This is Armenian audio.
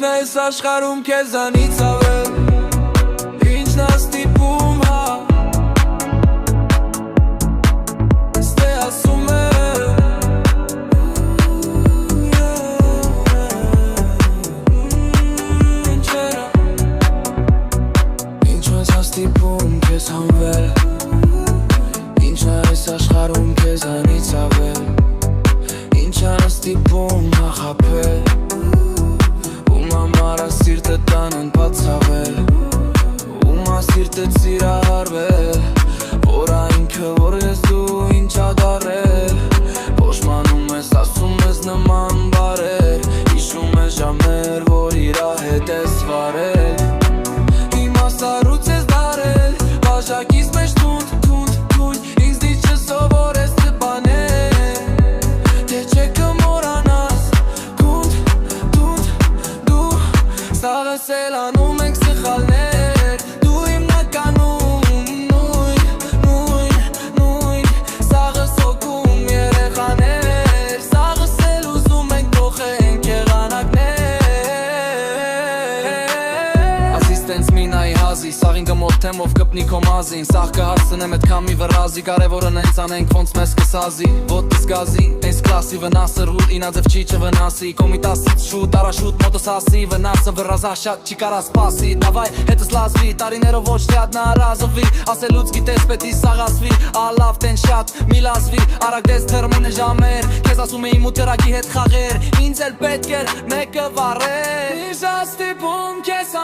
Ինչն է այս աշխարհում քեզանից ավել Ինչն է ստիպում հա Ստե ասում է Ինչերա Ինչն է ստիպում քեզ հանվել Ինչն է այս աշխարհում քեզանից ավել Ինչն է ստիպում նախապել Համար սիրտը տանն բացավել Ումա սիրտը ծիրահարվել Որ այնքը որ ես դու ինչ ադարել Փոշմանում ես ասում ես նման բարեր Հիշում ես ժամեր որ իրա հետ ես վարել Հիմա սարուց ես դարել Բաժակից մեջ թունդ Ինձ դիչ չսովոր ես տպանել Թե չէ կմորանաս Սաղս էլ անում ենք սխալներ Դու հիմնականում նույն Սաղս հոգում երեխաներ Սաղս էլ ուզում ենք փոխենք եղանակներ Ասիստենց մինայի հազի Սաղին կմոտ թեմով կպնի քո մազին Սաղ կհարցնեմ էդ կամի վրազի Կարևորը նենց անենք ոնց մեզ կսազի Ոտս գազի Այս կլասի վնասը ռուլ ինաձև չի չվնասի Կոմիտասից շուտ արաշուտ մոտս հասի Վնասը վրազա շատ չի կարա սպասի Դավայ հետս լազվի Տարիներով ոչ թե ադնա առազվի Ասելուց գիտես պետի սաղասվի Ալավ տեն շատ մի լազվի Արագ դես թրմուն է ժամեր Քեզ ասում էի մուտերակի հետ խաղեր Ինձ էլ պետք էր մեկը վարեր Ինչ աստիպում քեզ